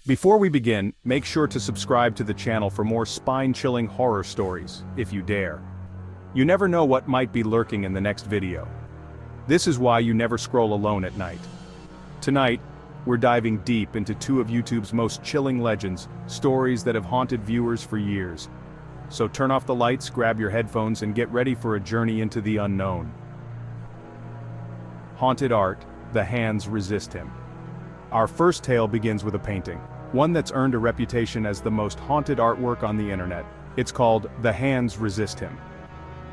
Before we begin, make sure to subscribe to the channel for more spine-chilling horror stories, if you dare. You never know what might be lurking in the next video. This is why you never scroll alone at night. Tonight, we're diving deep into two of YouTube's most chilling legends, stories that have haunted viewers for years. So turn off the lights, grab your headphones, and get ready for a journey into the unknown. Haunted art, the hands resist him. Our first tale begins with a painting, one that's earned a reputation as the most haunted artwork on the internet. It's called The Hands Resist Him.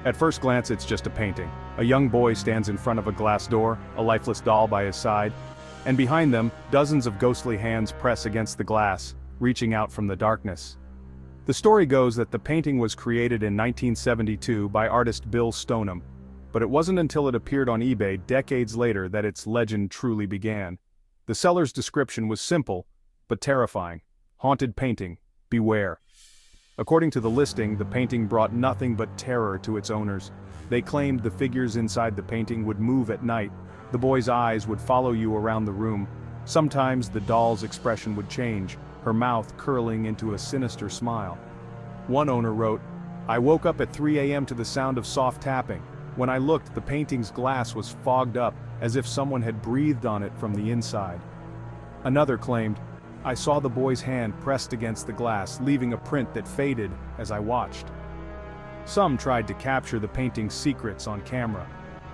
At first glance, it's just a painting. A young boy stands in front of a glass door, a lifeless doll by his side, and behind them, dozens of ghostly hands press against the glass, reaching out from the darkness. The story goes that the painting was created in 1972 by artist Bill Stoneham, but it wasn't until it appeared on eBay decades later that its legend truly began. The seller's description was simple, but terrifying. Haunted painting, beware. According to the listing, the painting brought nothing but terror to its owners. They claimed the figures inside the painting would move at night. The boy's eyes would follow you around the room. Sometimes the doll's expression would change, her mouth curling into a sinister smile. One owner wrote, "I woke up at 3 a.m. to the sound of soft tapping. When I looked, the painting's glass was fogged up, as if someone had breathed on it from the inside." Another claimed, "I saw the boy's hand pressed against the glass, leaving a print that faded as I watched." Some tried to capture the painting's secrets on camera.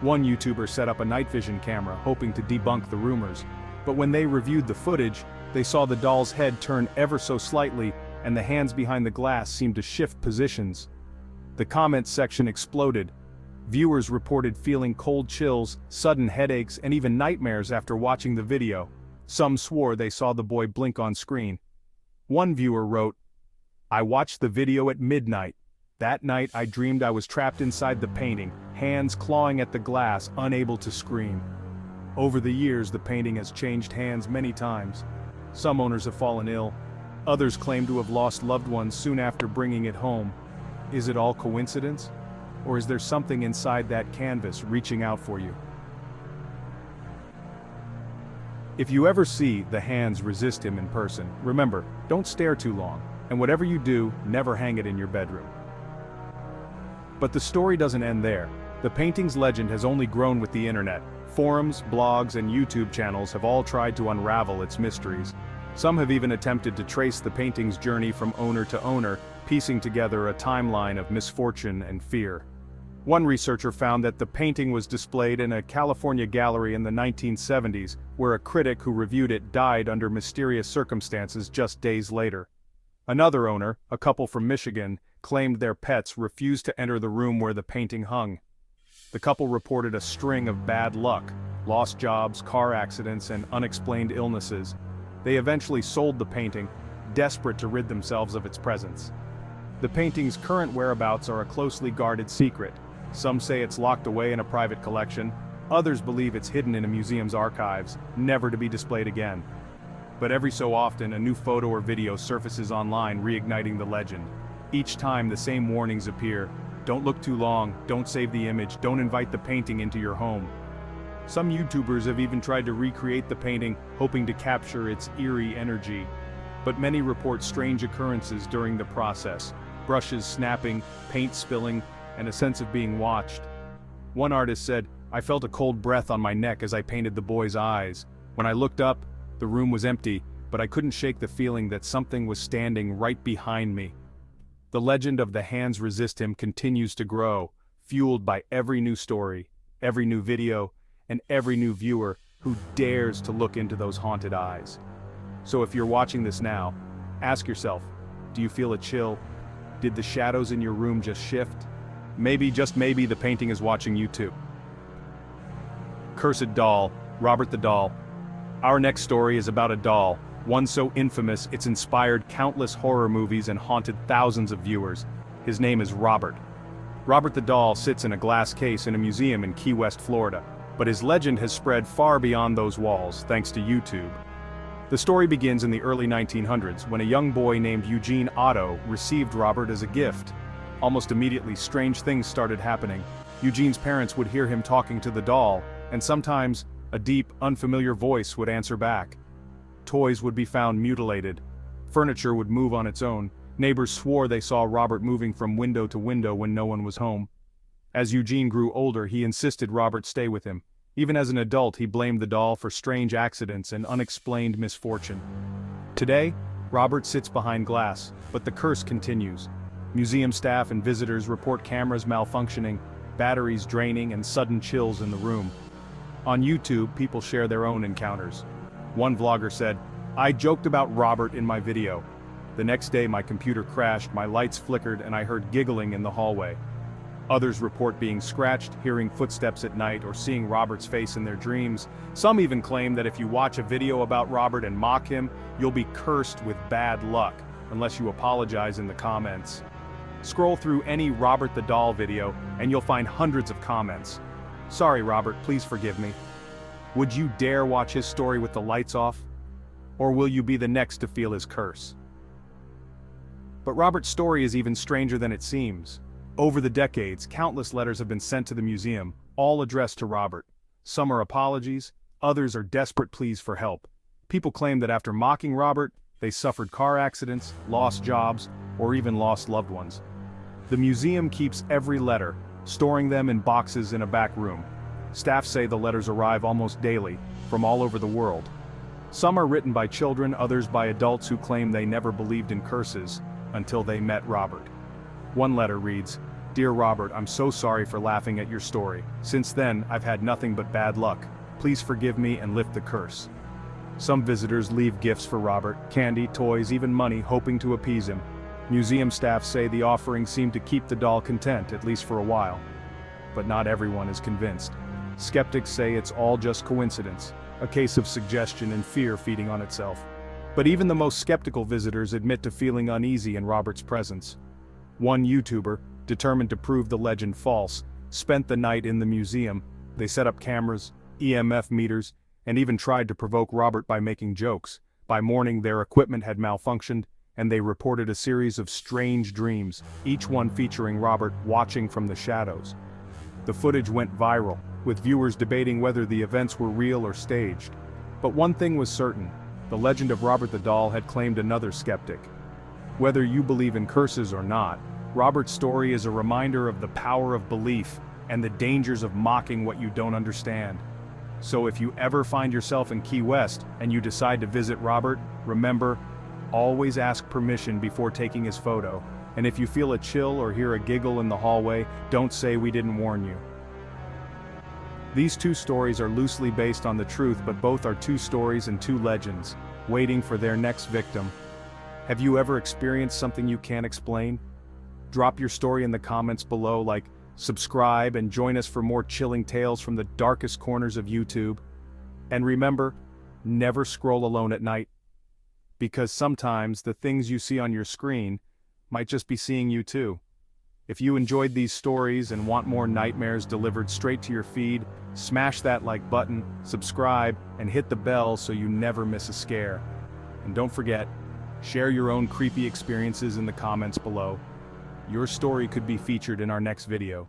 One YouTuber set up a night vision camera, hoping to debunk the rumors. But when they reviewed the footage, they saw the doll's head turn ever so slightly, and the hands behind the glass seemed to shift positions. The comments section exploded. Viewers reported feeling cold chills, sudden headaches, and even nightmares after watching the video. Some swore they saw the boy blink on screen. One viewer wrote, "I watched the video at midnight. That night I dreamed I was trapped inside the painting, hands clawing at the glass, unable to scream." Over the years, the painting has changed hands many times. Some owners have fallen ill. Others claim to have lost loved ones soon after bringing it home. Is it all coincidence? Or is there something inside that canvas reaching out for you? If you ever see The Hands Resist Him in person, remember, don't stare too long, and whatever you do, never hang it in your bedroom. But the story doesn't end there. The painting's legend has only grown with the internet. Forums, blogs, and YouTube channels have all tried to unravel its mysteries. Some have even attempted to trace the painting's journey from owner to owner, piecing together a timeline of misfortune and fear. One researcher found that the painting was displayed in a California gallery in the 1970s, where a critic who reviewed it died under mysterious circumstances just days later. Another owner, a couple from Michigan, claimed their pets refused to enter the room where the painting hung. The couple reported a string of bad luck, lost jobs, car accidents, and unexplained illnesses. They eventually sold the painting, desperate to rid themselves of its presence. The painting's current whereabouts are a closely guarded secret. Some say it's locked away in a private collection, others believe it's hidden in a museum's archives, never to be displayed again. But every so often, a new photo or video surfaces online, reigniting the legend. Each time, the same warnings appear: don't look too long, don't save the image, don't invite the painting into your home. Some YouTubers have even tried to recreate the painting, hoping to capture its eerie energy. But many report strange occurrences during the process: brushes snapping, paint spilling, and a sense of being watched. One artist said, "I felt a cold breath on my neck as I painted the boy's eyes. When I looked up, the room was empty, but I couldn't shake the feeling that something was standing right behind me." The legend of The Hands Resist Him continues to grow, fueled by every new story, every new video, and every new viewer who dares to look into those haunted eyes. So if you're watching this now, ask yourself, do you feel a chill? Did the shadows in your room just shift? Maybe, just maybe, the painting is watching you too. Cursed Doll, Robert the Doll. Our next story is about a doll, one so infamous it's inspired countless horror movies and haunted thousands of viewers. His name is Robert. Robert the Doll sits in a glass case in a museum in Key West, Florida, but his legend has spread far beyond those walls thanks to YouTube. The story begins in the early 1900s when a young boy named Eugene Otto received Robert as a gift. Almost immediately, strange things started happening. Eugene's parents would hear him talking to the doll, and sometimes a deep, unfamiliar voice would answer back. Toys would be found mutilated. Furniture would move on its own. Neighbors swore they saw Robert moving from window to window when no one was home. As Eugene grew older, he insisted Robert stay with him. Even as an adult, he blamed the doll for strange accidents and unexplained misfortune. Today, Robert sits behind glass, but the curse continues. Museum staff and visitors report cameras malfunctioning, batteries draining, and sudden chills in the room. On YouTube, people share their own encounters. One vlogger said, "I joked about Robert in my video. The next day my computer crashed, my lights flickered, and I heard giggling in the hallway." Others report being scratched, hearing footsteps at night, or seeing Robert's face in their dreams. Some even claim that if you watch a video about Robert and mock him, you'll be cursed with bad luck, unless you apologize in the comments. Scroll through any Robert the Doll video, and you'll find hundreds of comments. "Sorry Robert, please forgive me." Would you dare watch his story with the lights off? Or will you be the next to feel his curse? But Robert's story is even stranger than it seems. Over the decades, countless letters have been sent to the museum, all addressed to Robert. Some are apologies, others are desperate pleas for help. People claim that after mocking Robert, they suffered car accidents, lost jobs, or even lost loved ones. The museum keeps every letter, storing them in boxes in a back room. Staff say the letters arrive almost daily, from all over the world. Some are written by children, others by adults who claim they never believed in curses, until they met Robert. One letter reads, "Dear Robert, I'm so sorry for laughing at your story. Since then, I've had nothing but bad luck. Please forgive me and lift the curse." Some visitors leave gifts for Robert, candy, toys, even money, hoping to appease him. Museum staff say the offerings seem to keep the doll content, at least for a while. But not everyone is convinced. Skeptics say it's all just coincidence, a case of suggestion and fear feeding on itself. But even the most skeptical visitors admit to feeling uneasy in Robert's presence. One YouTuber, determined to prove the legend false, spent the night in the museum. They set up cameras, EMF meters, and even tried to provoke Robert by making jokes. By morning, their equipment had malfunctioned, and they reported a series of strange dreams, each one featuring Robert watching from the shadows. The footage went viral, with viewers debating whether the events were real or staged. But one thing was certain, the legend of Robert the Doll had claimed another skeptic. Whether you believe in curses or not, Robert's story is a reminder of the power of belief and the dangers of mocking what you don't understand. So if you ever find yourself in Key West and you decide to visit Robert, remember, always ask permission before taking his photo. And if you feel a chill or hear a giggle in the hallway, don't say we didn't warn you. These two stories are loosely based on the truth, but both are two stories and two legends, waiting for their next victim. Have you ever experienced something you can't explain? Drop your story in the comments below, like, subscribe, and join us for more chilling tales from the darkest corners of YouTube. And remember, never scroll alone at night. Because sometimes the things you see on your screen might just be seeing you too. If you enjoyed these stories and want more nightmares delivered straight to your feed, smash that like button, subscribe, and hit the bell so you never miss a scare. And don't forget, share your own creepy experiences in the comments below. Your story could be featured in our next video.